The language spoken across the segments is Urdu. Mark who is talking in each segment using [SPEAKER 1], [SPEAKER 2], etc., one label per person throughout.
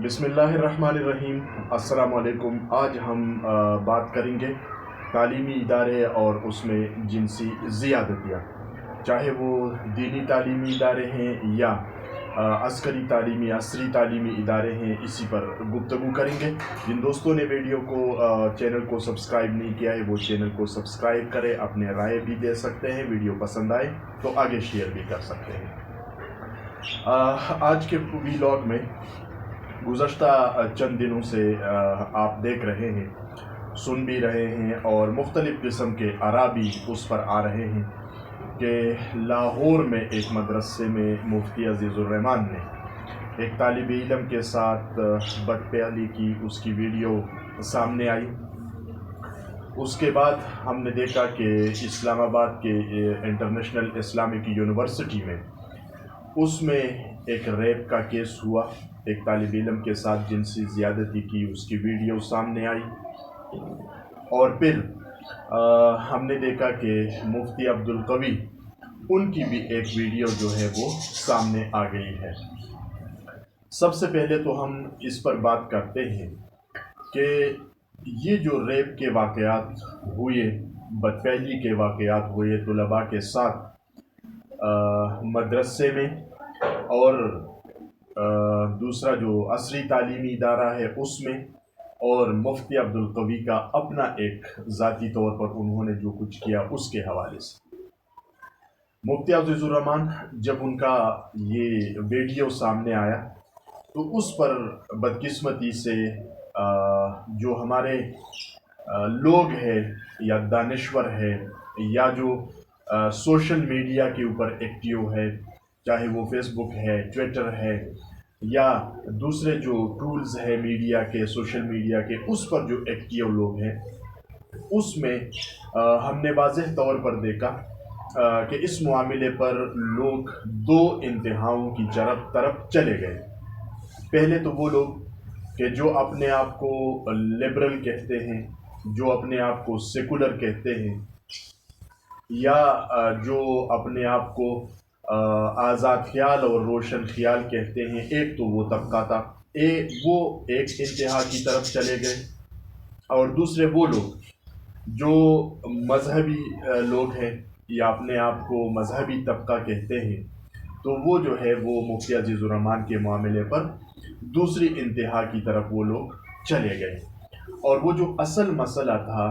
[SPEAKER 1] بسم اللہ الرحمن الرحیم۔ السلام علیکم۔ آج ہم بات کریں گے تعلیمی ادارے اور اس میں جنسی زیادتیاں، چاہے وہ دینی تعلیمی ادارے ہیں یا عسکری تعلیمی عصری تعلیمی ادارے ہیں، اسی پر گفتگو کریں گے۔ جن دوستوں نے ویڈیو کو چینل کو سبسکرائب نہیں کیا ہے وہ چینل کو سبسکرائب کرے، اپنے رائے بھی دے سکتے ہیں، ویڈیو پسند آئے تو آگے شیئر بھی کر سکتے ہیں۔ آج کے ویلاگ میں گزشتہ چند دنوں سے آپ دیکھ رہے ہیں، سن بھی رہے ہیں اور مختلف قسم کے آراء بھی اس پر آ رہے ہیں کہ لاہور میں ایک مدرسے میں مفتی عزیز الرحمان نے ایک طالب علم کے ساتھ بدفعلی کی، اس کی ویڈیو سامنے آئی۔ اس کے بعد ہم نے دیکھا کہ اسلام آباد کے انٹرنیشنل اسلامک یونیورسٹی میں اس میں ایک ریپ کا کیس ہوا، ایک طالب علم کے ساتھ جنسی زیادتی کی، اس کی ویڈیو سامنے آئی۔ اور پھر ہم نے دیکھا کہ مفتی عبدالقوی، ان کی بھی ایک ویڈیو جو ہے وہ سامنے آ گئی ہے۔ سب سے پہلے تو ہم اس پر بات کرتے ہیں کہ یہ جو ریپ کے واقعات ہوئے، بدفعلی کے واقعات ہوئے طلباء کے ساتھ مدرسے میں، اور دوسرا جو عصری تعلیمی ادارہ ہے اس میں، اور مفتی عبدالقوی کا اپنا ایک ذاتی طور پر انہوں نے جو کچھ کیا اس کے حوالے سے، مفتی عزیز الرحمان جب ان کا یہ ویڈیو سامنے آیا تو اس پر بدقسمتی سے جو ہمارے لوگ ہیں یا دانشور ہے یا جو سوشل میڈیا کے اوپر ایکٹیو ہے، چاہے وہ فیس بک ہے، ٹویٹر ہے یا دوسرے جو ٹولز ہے میڈیا کے، سوشل میڈیا کے، اس پر جو ایکٹیو لوگ ہیں، اس میں ہم نے واضح طور پر دیکھا کہ اس معاملے پر لوگ دو انتہاؤں کی طرف چلے گئے۔ پہلے تو وہ لوگ کہ جو اپنے آپ کو لبرل کہتے ہیں، جو اپنے آپ کو سیکولر کہتے ہیں، یا جو اپنے آپ کو آزاد خیال اور روشن خیال کہتے ہیں، ایک تو وہ طبقہ تھا، وہ ایک انتہا کی طرف چلے گئے۔ اور دوسرے وہ لوگ جو مذہبی لوگ ہیں یا اپنے آپ کو مذہبی طبقہ کہتے ہیں، تو وہ جو ہے وہ مفتی عزیز الرحمان کے معاملے پر دوسری انتہا کی طرف وہ لوگ چلے گئے۔ اور وہ جو اصل مسئلہ تھا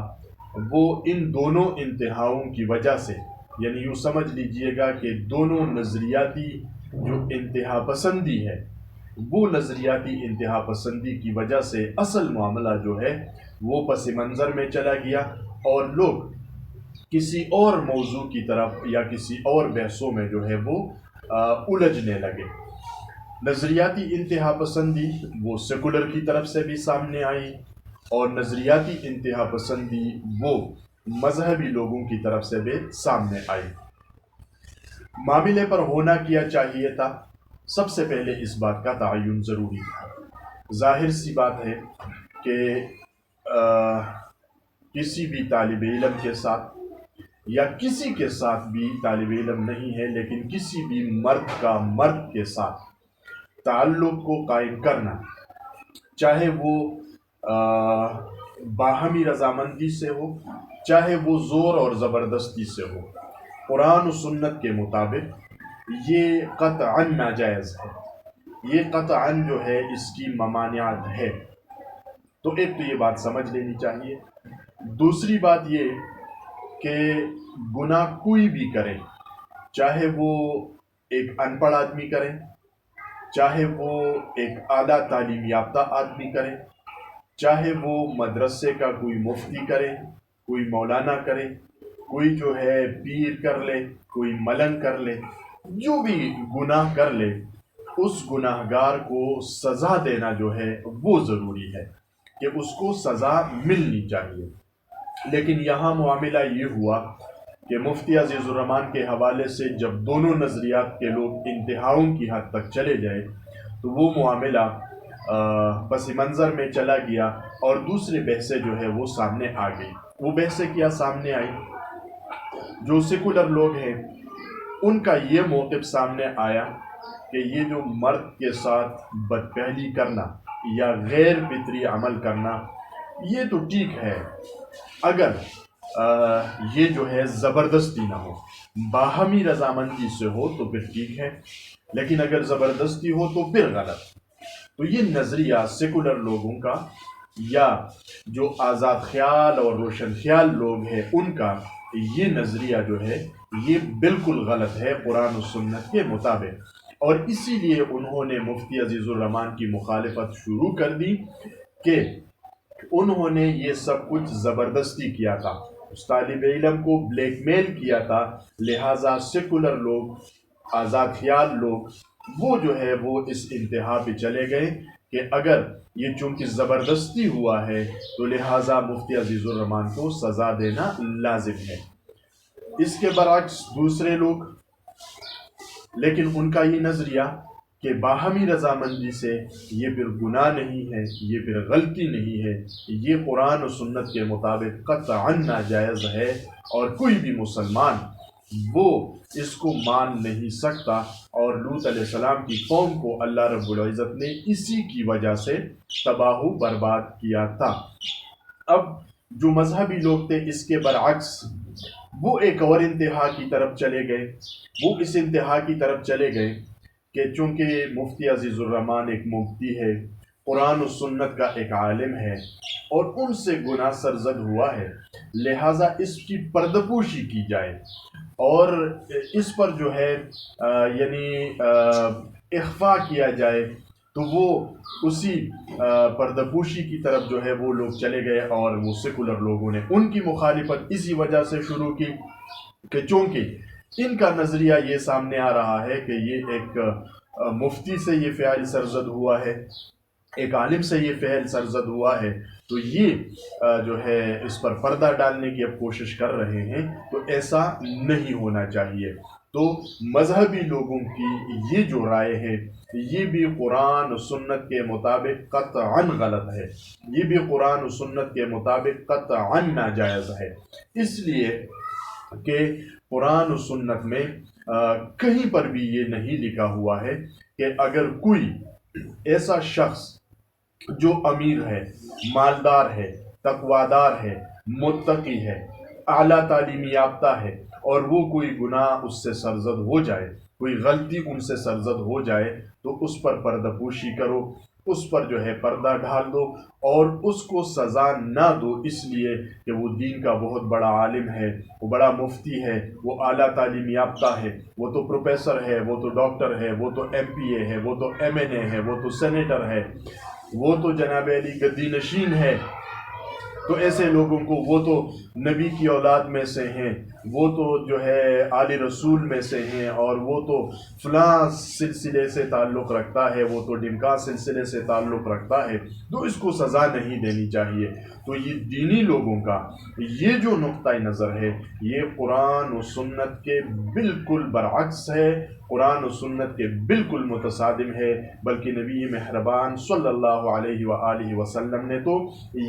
[SPEAKER 1] وہ ان دونوں انتہاؤں کی وجہ سے، یعنی یوں سمجھ لیجئے گا کہ دونوں نظریاتی جو انتہا پسندی ہے، وہ نظریاتی انتہا پسندی کی وجہ سے اصل معاملہ جو ہے وہ پس منظر میں چلا گیا، اور لوگ کسی اور موضوع کی طرف یا کسی اور بحثوں میں جو ہے وہ الجھنے لگے۔ نظریاتی انتہا پسندی وہ سیکولر کی طرف سے بھی سامنے آئی، اور نظریاتی انتہا پسندی وہ مذہبی لوگوں کی طرف سے بھی سامنے آئی۔ معاملے پر ہونا کیا چاہیے تھا؟ سب سے پہلے اس بات کا تعین ضروری تھا۔ ظاہر سی بات ہے کہ کسی بھی طالب علم کے ساتھ یا کسی کے ساتھ بھی، طالب علم نہیں ہے لیکن کسی بھی مرد کا مرد کے ساتھ تعلق کو قائم کرنا، چاہے وہ باہمی رضامندی سے ہو، چاہے وہ زور اور زبردستی سے ہو، قرآن و سنت کے مطابق یہ قطعاً ناجائز ہے، یہ قطعاً جو ہے اس کی ممانعت ہے۔ تو ایک تو یہ بات سمجھ لینی چاہیے۔ دوسری بات یہ کہ گناہ کوئی بھی کرے، چاہے وہ ایک ان پڑھ آدمی کرے، چاہے وہ ایک اعلیٰ تعلیم یافتہ آدمی کرے، چاہے وہ مدرسے کا کوئی مفتی کرے، کوئی مولانا کرے، کوئی جو ہے پیر کر لے، کوئی ملنگ کر لے، جو بھی گناہ کر لے، اس گناہ گار کو سزا دینا جو ہے وہ ضروری ہے کہ اس کو سزا ملنی چاہیے۔ لیکن یہاں معاملہ یہ ہوا کہ مفتی عزیز الرحمان کے حوالے سے جب دونوں نظریات کے لوگ انتہاؤں کی حد تک چلے گئے تو وہ معاملہ پس منظر میں چلا گیا، اور دوسرے بحثیں جو ہے وہ سامنے آ گئی۔ وہ بحثیں کیا سامنے آئی؟ جو سیکولر لوگ ہیں ان کا یہ موقف سامنے آیا کہ یہ جو مرد کے ساتھ بدفعلی کرنا یا غیر فطری عمل کرنا یہ تو ٹھیک ہے اگر یہ جو ہے زبردستی نہ ہو، باہمی رضامندی سے ہو تو پھر ٹھیک ہے، لیکن اگر زبردستی ہو تو پھر غلط۔ تو یہ نظریہ سیکولر لوگوں کا یا جو آزاد خیال اور روشن خیال لوگ ہیں ان کا، یہ نظریہ جو ہے یہ بالکل غلط ہے قرآن و سنت کے مطابق، اور اسی لیے انہوں نے مفتی عزیز الرحمان کی مخالفت شروع کر دی کہ انہوں نے یہ سب کچھ زبردستی کیا تھا، اس طالب علم کو بلیک میل کیا تھا، لہٰذا سیکولر لوگ، آزاد خیال لوگ، وہ جو ہے وہ اس انتہا پہ چلے گئے کہ اگر یہ چونکہ زبردستی ہوا ہے تو لہٰذا مفتی عزیز الرحمان کو سزا دینا لازم ہے۔ اس کے برعکس دوسرے لوگ، لیکن ان کا یہ نظریہ کہ باہمی رضامندی سے یہ پھر گناہ نہیں ہے، یہ پھر غلطی نہیں ہے، یہ قرآن و سنت کے مطابق قطعاً ناجائز ہے، اور کوئی بھی مسلمان وہ اس کو مان نہیں سکتا، اور لوط علیہ السلام کی قوم کو اللہ رب العزت نے اسی کی وجہ سے تباہ و برباد کیا تھا۔ اب جو مذہبی لوگ تھے اس کے برعکس وہ ایک اور انتہا کی طرف چلے گئے، وہ اس انتہا کی طرف چلے گئے کہ چونکہ مفتی عزیز الرحمان ایک مفتی ہے، قرآن و سنت کا ایک عالم ہے، اور ان سے گناہ سرزد ہوا ہے، لہٰذا اس کی پردپوشی کی جائے، اور اس پر جو ہے اخفا کیا جائے، تو وہ اسی پردپوشی کی طرف جو ہے وہ لوگ چلے گئے، اور وہ سیکولر لوگوں نے ان کی مخالفت اسی وجہ سے شروع کی کہ چونکہ ان کا نظریہ یہ سامنے آ رہا ہے کہ یہ ایک مفتی سے یہ فعل سرزد ہوا ہے، ایک عالم سے یہ فعل سرزد ہوا ہے، تو یہ جو ہے اس پر پردہ ڈالنے کی اب کوشش کر رہے ہیں، تو ایسا نہیں ہونا چاہیے۔ تو مذہبی لوگوں کی یہ جو رائے ہے یہ بھی قرآن و سنت کے مطابق قطعاً غلط ہے، یہ بھی قرآن و سنت کے مطابق قطعاً ناجائز ہے، اس لیے کہ قرآن و سنت میں کہیں پر بھی یہ نہیں لکھا ہوا ہے کہ اگر کوئی ایسا شخص جو امیر ہے، مالدار ہے، تقوادار ہے، متقی ہے، اعلیٰ تعلیم یافتہ ہے، اور وہ کوئی گناہ اس سے سرزد ہو جائے، کوئی غلطی ان سے سرزد ہو جائے، تو اس پر پردہ پوشی کرو، اس پر جو ہے پردہ ڈال دو، اور اس کو سزا نہ دو اس لیے کہ وہ دین کا بہت بڑا عالم ہے، وہ بڑا مفتی ہے، وہ اعلیٰ تعلیم یافتہ ہے، وہ تو پروفیسر ہے، وہ تو ڈاکٹر ہے، وہ تو ایم پی اے ہے، وہ تو ایم این اے ہے، وہ تو سینیٹر ہے، وہ تو جناب علی گدی نشین ہے، تو ایسے لوگوں کو، وہ تو نبی کی اولاد میں سے ہیں، وہ تو جو ہے آل رسول میں سے ہیں، اور وہ تو فلاں سلسلے سے تعلق رکھتا ہے، وہ تو ڈمکا سلسلے سے تعلق رکھتا ہے، تو اس کو سزا نہیں دینی چاہیے۔ تو یہ دینی لوگوں کا یہ جو نقطۂ نظر ہے یہ قرآن و سنت کے بالکل برعکس ہے، قرآن و سنت کے بالکل متصادم ہے، بلکہ نبی مہربان صلی اللہ علیہ وآلہ وسلم نے تو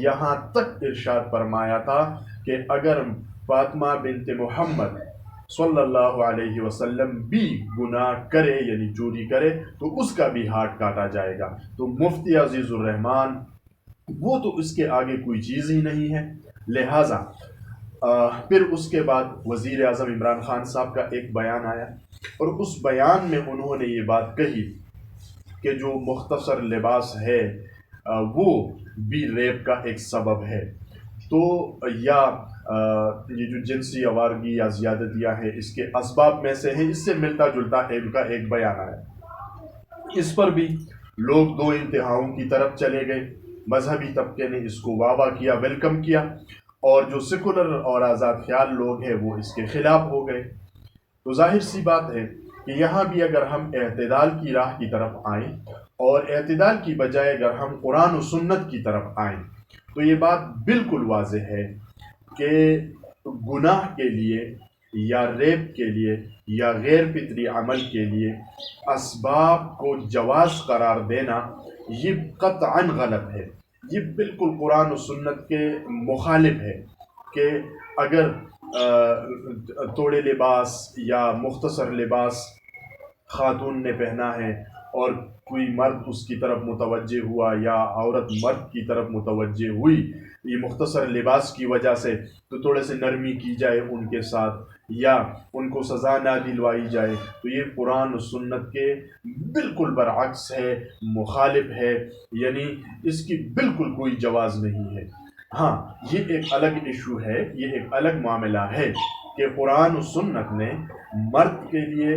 [SPEAKER 1] یہاں تک ارشاد فرمایا تھا کہ اگر فاطمہ بنت محمد صلی اللہ علیہ وسلم بھی گناہ کرے، یعنی چوری کرے، تو اس کا بھی ہاتھ کاٹا جائے گا۔ تو مفتی عزیز الرحمان وہ تو اس کے آگے کوئی چیز ہی نہیں ہے، لہٰذا پھر اس کے بعد وزیر اعظم عمران خان صاحب کا ایک بیان آیا، اور اس بیان میں انہوں نے یہ بات کہی کہ جو مختصر لباس ہے وہ بھی ریپ کا ایک سبب ہے، تو یا یہ جو جنسی آوارگی یا زیادتیاں ہیں اس کے اسباب میں سے ہے، اس سے ملتا جلتا ایک بیان آیا۔ اس پر بھی لوگ دو انتہاؤں کی طرف چلے گئے، مذہبی طبقے نے اس کو واہ واہ کیا، ویلکم کیا، اور جو سیکولر اور آزاد خیال لوگ ہیں وہ اس کے خلاف ہو گئے۔ تو ظاہر سی بات ہے کہ یہاں بھی اگر ہم اعتدال کی راہ کی طرف آئیں، اور اعتدال کی بجائے اگر ہم قرآن و سنت کی طرف آئیں، تو یہ بات بالکل واضح ہے کہ گناہ کے لیے یا ریپ کے لیے یا غیر فطری عمل کے لیے اسباب کو جواز قرار دینا یہ قطعاً غلط ہے، یہ بالکل قرآن و سنت کے مخالف ہے کہ اگر توڑے لباس یا مختصر لباس خاتون نے پہنا ہے اور کوئی مرد اس کی طرف متوجہ ہوا یا عورت مرد کی طرف متوجہ ہوئی یہ مختصر لباس کی وجہ سے، تو تھوڑے سے نرمی کی جائے ان کے ساتھ یا ان کو سزا نہ دلوائی جائے، تو یہ قرآن و سنت کے بالکل برعکس ہے، مخالف ہے، یعنی اس کی بالکل کوئی جواز نہیں ہے۔ ہاں، یہ ایک الگ ایشو ہے، یہ ایک الگ معاملہ ہے کہ قرآن و سنت نے مرد کے لیے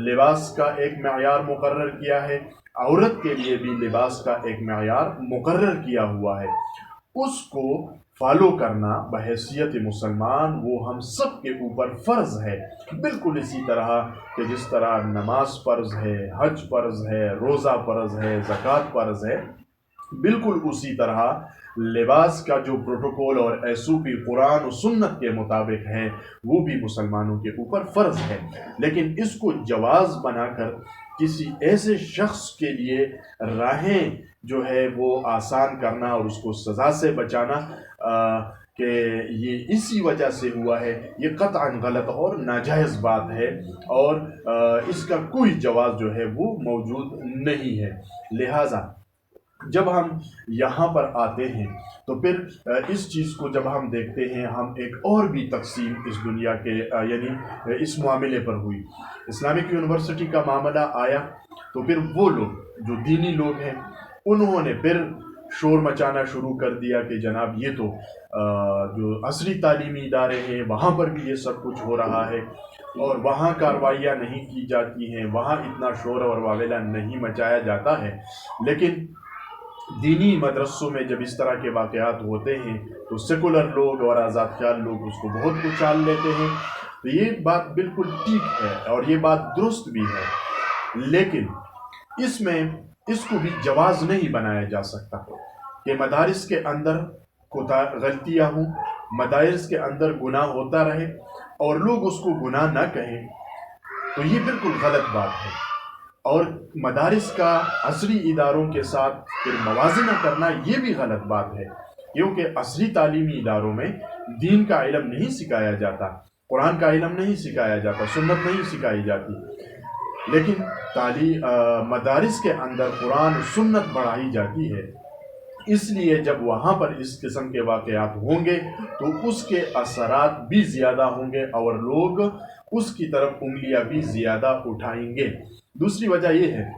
[SPEAKER 1] لباس کا ایک معیار مقرر کیا ہے، عورت کے لیے بھی لباس کا ایک معیار مقرر کیا ہوا ہے، اس کو فالو کرنا بحیثیت مسلمان وہ ہم سب کے اوپر فرض ہے، بالکل اسی طرح کہ جس طرح نماز فرض ہے، حج فرض ہے، روزہ فرض ہے، زکوٰۃ فرض ہے، بالکل اسی طرح لباس کا جو پروٹوکول اور ایس او پی قرآن و سنت کے مطابق ہے وہ بھی مسلمانوں کے اوپر فرض ہے، لیکن اس کو جواز بنا کر کسی ایسے شخص کے لیے راہیں جو ہے وہ آسان کرنا اور اس کو سزا سے بچانا کہ یہ اسی وجہ سے ہوا ہے، یہ قطعاً غلط اور ناجائز بات ہے، اور اس کا کوئی جواز جو ہے وہ موجود نہیں ہے۔ لہٰذا جب ہم یہاں پر آتے ہیں تو پھر اس چیز کو جب ہم دیکھتے ہیں، ہم ایک اور بھی تقسیم اس دنیا کے یعنی اس معاملے پر ہوئی، اسلامک یونیورسٹی کا معاملہ آیا تو پھر وہ لوگ جو دینی لوگ ہیں انہوں نے پھر شور مچانا شروع کر دیا کہ جناب یہ تو جو عصری تعلیمی ادارے ہیں وہاں پر بھی یہ سب کچھ ہو رہا ہے اور وہاں کارروائیاں نہیں کی جاتی ہیں، وہاں اتنا شور اور واویلا نہیں مچایا جاتا ہے، لیکن دینی مدرسوں میں جب اس طرح کے واقعات ہوتے ہیں تو سیکولر لوگ اور آزاد خیال لوگ اس کو بہت اچھال لیتے ہیں، تو یہ بات بالکل ٹھیک ہے اور یہ بات درست بھی ہے، لیکن اس میں اس کو بھی جواز نہیں بنایا جا سکتا کہ مدارس کے اندر غلطیاں ہوں، مدارس کے اندر گناہ ہوتا رہے اور لوگ اس کو گناہ نہ کہیں، تو یہ بالکل غلط بات ہے، اور مدارس کا عصری اداروں کے ساتھ پھر موازنہ کرنا یہ بھی غلط بات ہے، کیونکہ عصری تعلیمی اداروں میں دین کا علم نہیں سکھایا جاتا، قرآن کا علم نہیں سکھایا جاتا، سنت نہیں سکھائی جاتی، لیکن مدارس کے اندر قرآن و سنت پڑھائی جاتی ہے، اس لیے جب وہاں پر اس قسم کے واقعات ہوں گے تو اس کے اثرات بھی زیادہ ہوں گے اور لوگ اس کی طرف انگلیاں بھی زیادہ اٹھائیں گے۔ دوسری وجہ یہ ہے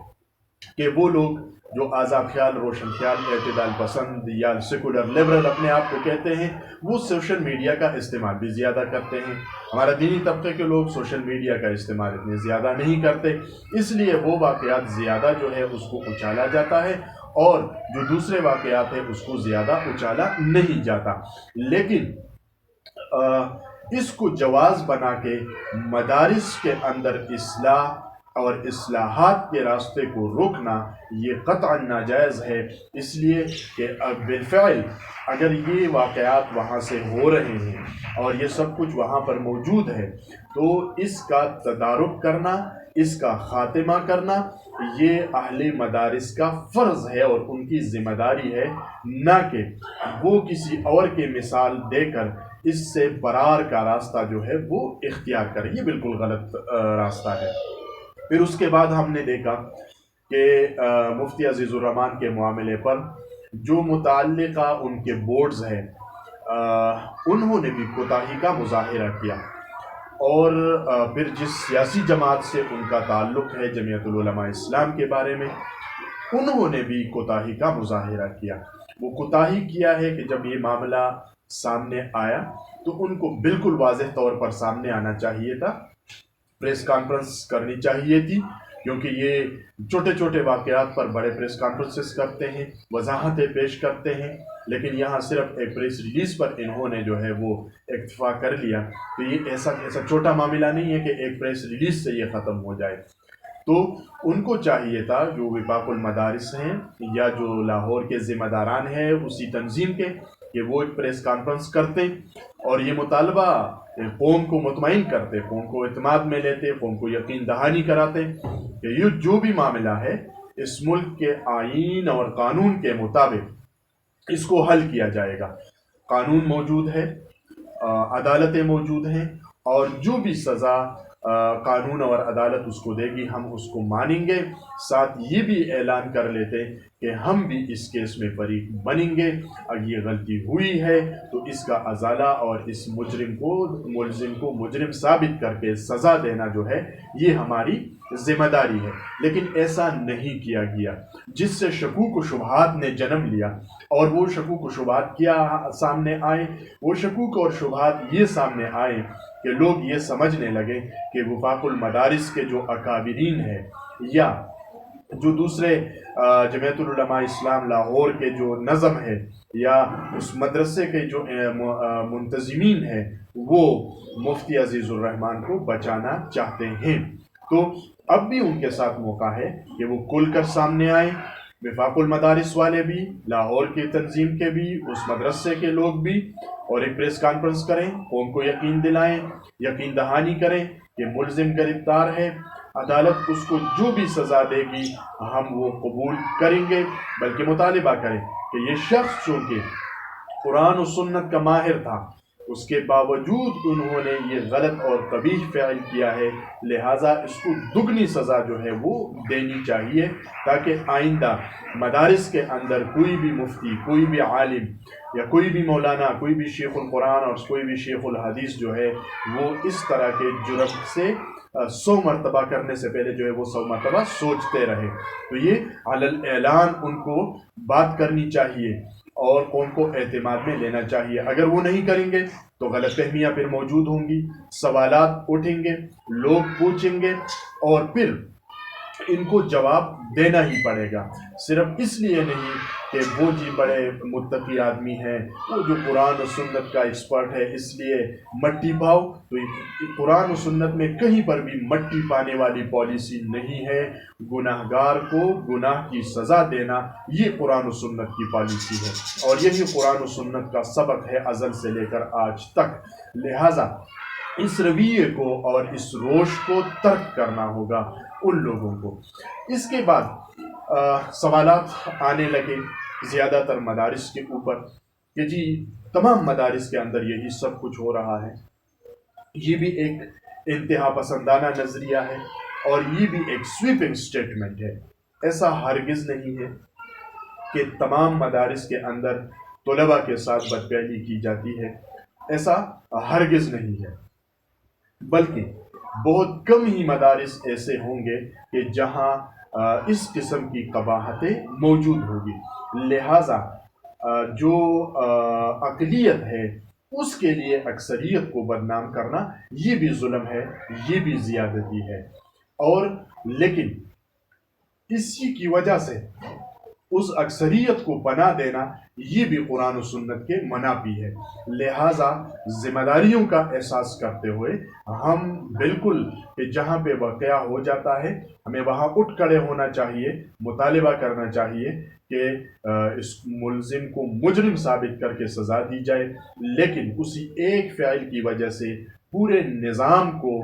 [SPEAKER 1] کہ وہ لوگ جو آزاد خیال، روشن خیال، اعتدال پسند یا سیکولر لیبرل اپنے آپ کو کہتے ہیں، وہ سوشل میڈیا کا استعمال بھی زیادہ کرتے ہیں، ہمارا دینی طبقے کے لوگ سوشل میڈیا کا استعمال اتنے زیادہ نہیں کرتے، اس لیے وہ واقعات زیادہ جو ہے اس کو اچھالا جاتا ہے اور جو دوسرے واقعات ہیں اس کو زیادہ اچھالا نہیں جاتا، لیکن اس کو جواز بنا کے مدارس کے اندر اصلاح اور اصلاحات کے راستے کو روکنا یہ قطعا ناجائز ہے، اس لیے کہ بالفعل اگر یہ واقعات وہاں سے ہو رہے ہیں اور یہ سب کچھ وہاں پر موجود ہے تو اس کا تدارک کرنا، اس کا خاتمہ کرنا یہ اہل مدارس کا فرض ہے اور ان کی ذمہ داری ہے، نہ کہ وہ کسی اور کے مثال دے کر اس سے فرار کا راستہ جو ہے وہ اختیار کرے، یہ بالکل غلط راستہ ہے۔ پھر اس کے بعد ہم نے دیکھا کہ مفتی عزیز الرحمان کے معاملے پر جو متعلقہ ان کے بورڈز ہیں انہوں نے بھی کوتاہی کا مظاہرہ کیا، اور پھر جس سیاسی جماعت سے ان کا تعلق ہے جمعیت العلماء اسلام کے بارے میں انہوں نے بھی کوتاہی کا مظاہرہ کیا۔ وہ کوتاہی کیا ہے کہ جب یہ معاملہ سامنے آیا تو ان کو بالکل واضح طور پر سامنے آنا چاہیے تھا، پریس کانفرنس کرنی چاہیے تھی، کیونکہ یہ چھوٹے چھوٹے واقعات پر بڑے پریس کانفرنسز کرتے ہیں، وضاحتیں پیش کرتے ہیں، لیکن یہاں صرف ایک پریس ریلیز پر انہوں نے جو ہے وہ اکتفا کر لیا، تو یہ ایسا چھوٹا معاملہ نہیں ہے کہ ایک پریس ریلیز سے یہ ختم ہو جائے۔ تو ان کو چاہیے تھا جو وفاق المدارس ہیں یا جو لاہور کے ذمہ داران ہیں اسی تنظیم کے، کہ وہ ایک پریس کانفرنس کرتے اور یہ مطالبہ قوم کو مطمئن کرتے، قوم کو اعتماد میں لیتے، قوم کو یقین دہانی کراتے کہ یہ جو بھی معاملہ ہے اس ملک کے آئین اور قانون کے مطابق اس کو حل کیا جائے گا، قانون موجود ہے، عدالتیں موجود ہیں، اور جو بھی سزا قانون اور عدالت اس کو دے گی ہم اس کو مانیں گے. ساتھ یہ بھی اعلان کر لیتے کہ ہم بھی اس کیس میں فریق بنیں گے. اگر یہ غلطی ہوئی ہے تو اس کا ازالہ اور اس ملزم کو مجرم ثابت کر کے سزا دینا جو ہے یہ ہماری ذمہ داری ہے. لیکن ایسا نہیں کیا گیا، جس سے شکوک و شبہات نے جنم لیا. اور وہ شکوک و شبہات کیا سامنے آئے؟ وہ شکوک اور شبہات یہ سامنے آئے کہ لوگ یہ سمجھنے لگے کہ وفاق المدارس کے جو اکابرین ہیں یا جو دوسرے جمعیت العلماء اسلام لاہور کے جو نظم ہے یا اس مدرسے کے جو منتظمین ہیں وہ مفتی عزیز الرحمان کو بچانا چاہتے ہیں. تو اب بھی ان کے ساتھ موقع ہے کہ وہ کھل کر سامنے آئیں. وفاق المدارس والے بھی، لاہور کی تنظیم کے بھی، اس مدرسے کے لوگ بھی، اور ایک پریس کانفرنس کریں، قوم کو یقین دلائیں، یقین دہانی کریں کہ ملزم گرفتار ہے، عدالت اس کو جو بھی سزا دے گی ہم وہ قبول کریں گے. بلکہ مطالبہ کریں کہ یہ شخص چونکہ قرآن و سنت کا ماہر تھا، اس کے باوجود انہوں نے یہ غلط اور قبیح فعل کیا ہے، لہٰذا اس کو دگنی سزا جو ہے وہ دینی چاہیے، تاکہ آئندہ مدارس کے اندر کوئی بھی مفتی، کوئی بھی عالم یا کوئی بھی مولانا، کوئی بھی شیخ القرآن اور کوئی بھی شیخ الحدیث جو ہے وہ اس طرح کے جرم سے 100 مرتبہ کرنے سے پہلے جو ہے وہ 100 مرتبہ سوچتے رہے. تو یہ علی الاعلان ان کو بات کرنی چاہیے اور قوم کو اعتماد میں لینا چاہیے. اگر وہ نہیں کریں گے تو غلط فہمیاں پھر موجود ہوں گی، سوالات اٹھیں گے، لوگ پوچھیں گے اور پھر ان کو جواب دینا ہی پڑے گا. صرف اس لیے نہیں کہ وہ جی بڑے متقی آدمی ہیں، وہ جو قرآن و سنت کا ایکسپرٹ ہے اس لیے مٹی پاؤ. تو قرآن و سنت میں کہیں پر بھی مٹی پانے والی پالیسی نہیں ہے. گناہ گار کو گناہ کی سزا دینا یہ قرآن و سنت کی پالیسی ہے، اور یہی قرآن و سنت کا سبق ہے ازل سے لے کر آج تک. لہٰذا اس رویے کو اور اس روش کو ترک کرنا ہوگا ان لوگوں کو. اس کے بعد سوالات آنے لگے زیادہ تر مدارس کے اوپر کہ جی تمام مدارس کے اندر یہی سب کچھ ہو رہا ہے. یہ بھی ایک انتہا پسندانہ نظریہ ہے اور یہ بھی ایک سویپنگ سٹیٹمنٹ ہے. ایسا ہرگز نہیں ہے کہ تمام مدارس کے اندر طلباء کے ساتھ بدپہلی کی جاتی ہے، ایسا ہرگز نہیں ہے. بلکہ بہت کم ہی مدارس ایسے ہوں گے کہ جہاں اس قسم کی قباحتیں موجود ہوگی. لہٰذا جو اقلیت ہے اس کے لیے اکثریت کو بدنام کرنا یہ بھی ظلم ہے، یہ بھی زیادتی ہے. اور لیکن اسی کی وجہ سے اس اکثریت کو پناہ دینا یہ بھی قرآن و سنت کے منافی ہے. لہٰذا ذمہ داریوں کا احساس کرتے ہوئے ہم بالکل کہ جہاں پہ واقعہ ہو جاتا ہے ہمیں وہاں اٹھ کھڑے ہونا چاہیے، مطالبہ کرنا چاہیے کہ اس ملزم کو مجرم ثابت کر کے سزا دی جائے. لیکن اسی ایک فعل کی وجہ سے پورے نظام کو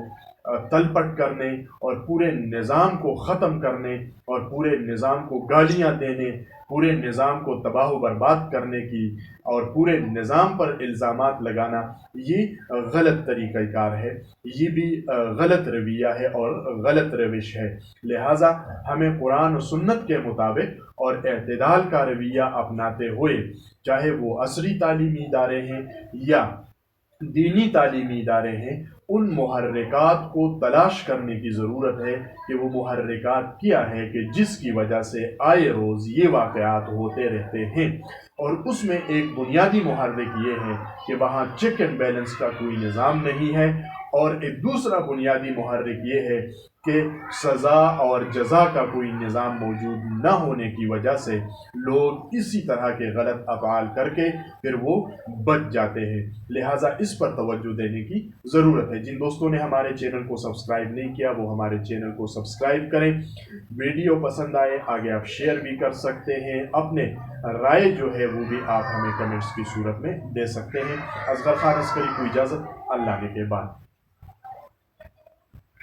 [SPEAKER 1] تلپٹ کرنے اور پورے نظام کو ختم کرنے اور پورے نظام کو گالیاں دینے، پورے نظام کو تباہ و برباد کرنے کی اور پورے نظام پر الزامات لگانا یہ غلط طریقہ کار ہے، یہ بھی غلط رویہ ہے اور غلط روش ہے. لہٰذا ہمیں قرآن و سنت کے مطابق اور اعتدال کا رویہ اپناتے ہوئے، چاہے وہ عصری تعلیمی ادارے ہیں یا دینی تعلیمی ادارے ہیں، ان محرکات کو تلاش کرنے کی ضرورت ہے کہ وہ محرکات کیا ہے کہ جس کی وجہ سے آئے روز یہ واقعات ہوتے رہتے ہیں. اور اس میں ایک بنیادی محرک یہ ہے کہ وہاں چیک اینڈ بیلنس کا کوئی نظام نہیں ہے، اور ایک دوسرا بنیادی محرک یہ ہے کہ سزا اور جزا کا کوئی نظام موجود نہ ہونے کی وجہ سے لوگ اسی طرح کے غلط افعال کر کے پھر وہ بچ جاتے ہیں. لہٰذا اس پر توجہ دینے کی ضرورت ہے. جن دوستوں نے ہمارے چینل کو سبسکرائب نہیں کیا وہ ہمارے چینل کو سبسکرائب کریں. ویڈیو پسند آئے آگے آپ شیئر بھی کر سکتے ہیں، اپنے رائے جو ہے وہ بھی آپ ہمیں کمنٹس کی صورت میں دے سکتے ہیں. اصغر خان عسکری کو اجازت، اللہ کے بعد.